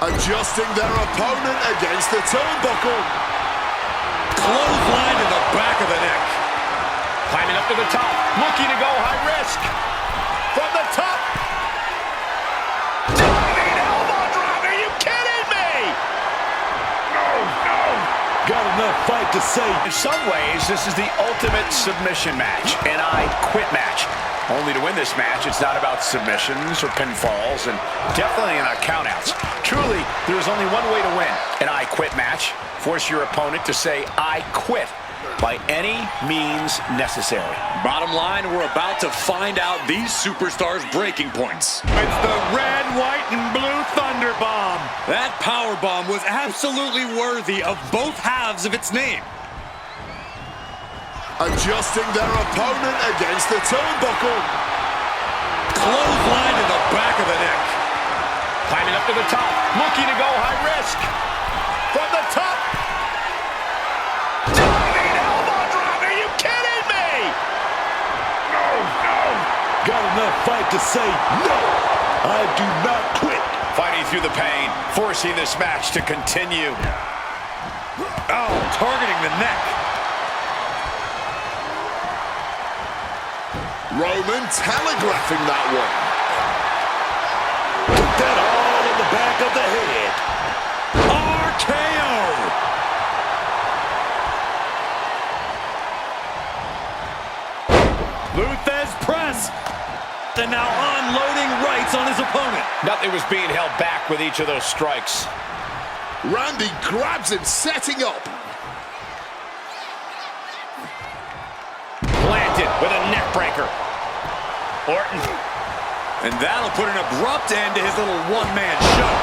Adjusting their opponent against the turnbuckle. Clothesline to the back of the neck. Climbing up to the top, looking to go high risk. From the top. Diving elbow drop, are you kidding me? No. Got enough fight to say. In some ways, this is the ultimate submission match, an I quit match. Only to win this match, it's not about submissions or pinfalls, and definitely not countouts. Truly, there is only one way to win an I quit match. Force your opponent to say, I quit, by any means necessary. Bottom line, we're about to find out these superstars' breaking points. It's the red, white, and blue Thunder Bomb. That power bomb was absolutely worthy of both halves of its name. Adjusting their opponent against the turnbuckle. Clothesline to the back of the neck. Climbing up to the top, looking to go high risk. From the top. Diving elbow drop, are you kidding me? No. Got enough fight to say, no, I do not quit. Fighting through the pain, forcing this match to continue. Oh, targeting the neck. Roman telegraphing that one. Put that all in the back of the head. RKO. Luthez press. And now unloading rights on his opponent. Nothing was being held back with each of those strikes. Randy grabs him, setting up. Planted with a neck breaker. Orton. And that'll put an abrupt end to his little one-man show.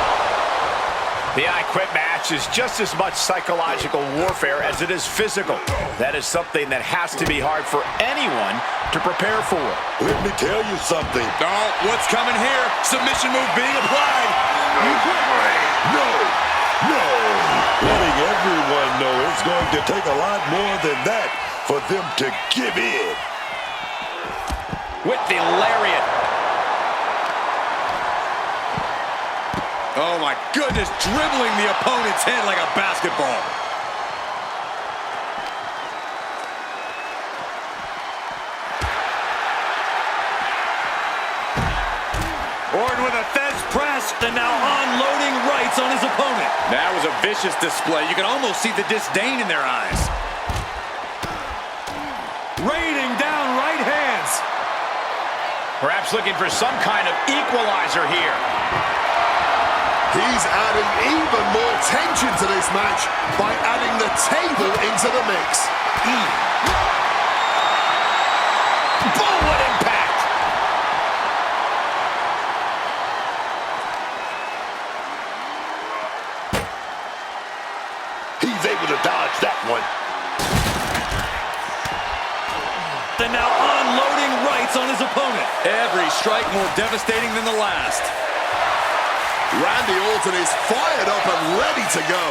The I Quit match is just as much psychological warfare as it is physical. That is something that has to be hard for anyone to prepare for. Let me tell you something. Oh, what's coming here? Submission move being applied. You quit, Ray. No. Letting everyone know it's going to take a lot more than that for them to give in. With the lariat. Oh my goodness, dribbling the opponent's head like a basketball. Orton with a Fez press, and now unloading rights on his opponent. That was a vicious display. You can almost see the disdain in their eyes. Raining down right hands. Perhaps looking for some kind of equalizer here. He's adding even more tension to this match by adding the table into the mix. Boom, what impact! He's able to dodge that one. And now unloading rights on his opponent. Every strike more devastating than the last. Randy Orton is fired up and ready to go.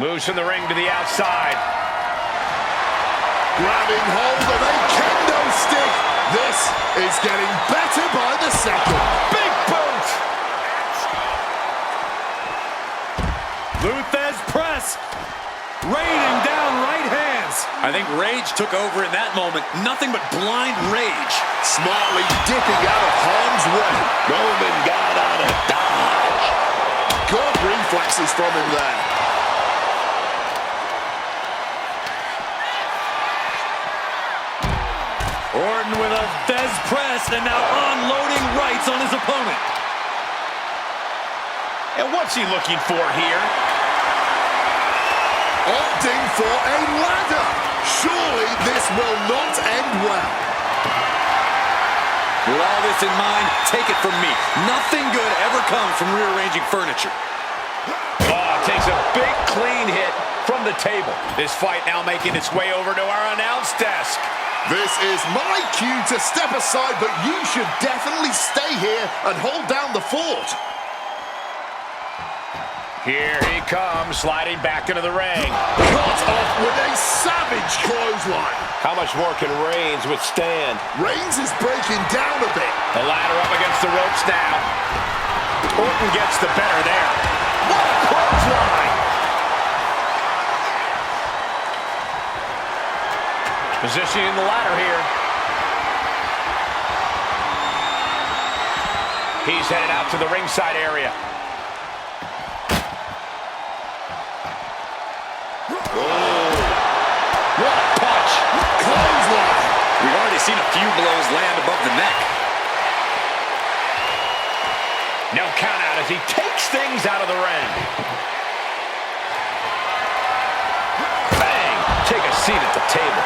Moves from the ring to the outside. Grabbing hold of a kendo stick. This is getting better by the second. Big boot! Luthez press. Raining down right hands. I think rage took over in that moment. Nothing but blind rage. Smartly dipping out of harm's way. Roman got out of dodge. Good reflexes from him there. Orton with a Fez press and now unloading rights on his opponent. And what's he looking for here? Opting for a ladder. Surely this will not end well. With all this in mind, take it from me. Nothing good ever comes from rearranging furniture. Oh, takes a big clean hit from the table. This fight now making its way over to our announce desk. This is my cue to step aside, but you should definitely stay here and hold down the fort. Here he comes, sliding back into the ring. Caught off with a savage clothesline. How much more can Reigns withstand? Reigns is breaking down a bit. The ladder up against the ropes now. Orton gets the better there. What a clothesline! Positioning the ladder here. He's headed out to the ringside area. What a punch. Clothesline. We've already seen a few blows land above the neck. No count out as he takes things out of the ring. Bang! Take a seat at the table.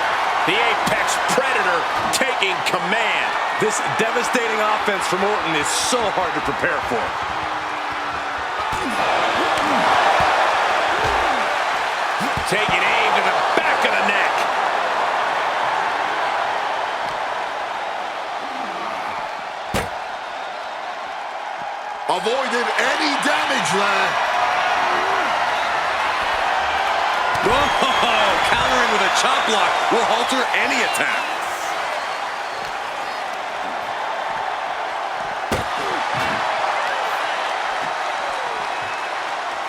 The Apex Predator taking command. This devastating offense from Orton is so hard to prepare for. Taking aim to the back of the neck. Avoided any damage there. Whoa! Countering with a chop block will halter any attack.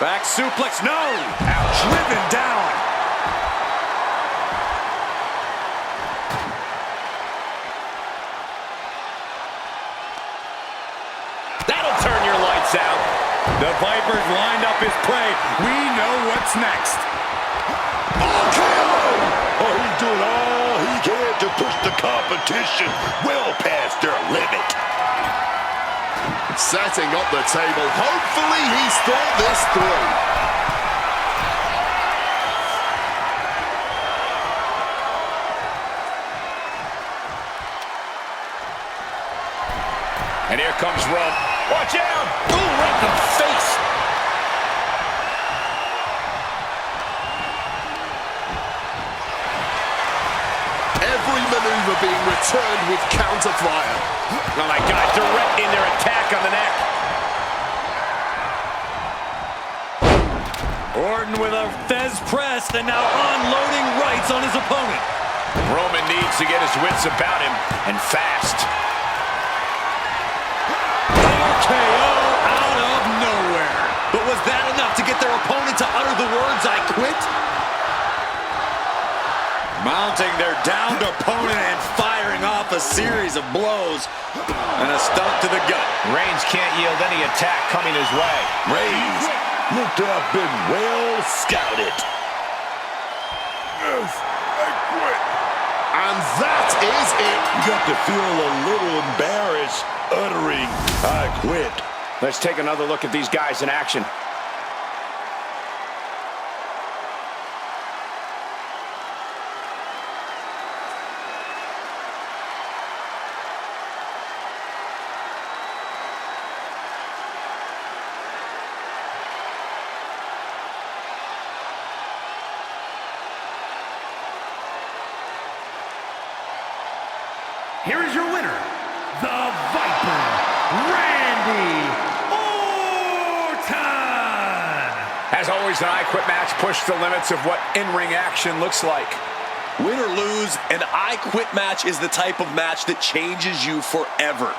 Back suplex, no! Driven down. That'll turn your lights out. The Viper's lined up his play. We know what's next. RKO. Oh, he's doing all he can to push the competition well past their limit. Setting up the table. Hopefully he's thought this through. And here comes Rope. Watch out! Ooh, right in the face. Every maneuver being returned with counter fire. Oh my God, directing their attack on the neck. Orton with a Fez press and now unloading rights on his opponent. Roman needs to get his wits about him, and fast. RKO out of nowhere. But was that enough to get their opponent to utter the words, "I quit"? Mounting their downed opponent and firing off a series of blows. And a stomp to the gut. Reigns can't yield any attack coming his way. Reigns looked to have been well scouted. Yes, I quit. And that is it. You got to feel a little embarrassed uttering, "I quit." Let's take another look at these guys in action. Here is your winner, the Viper, Randy Orton! As always, an I Quit match pushed the limits of what in-ring action looks like. Win or lose, an I Quit match is the type of match that changes you forever.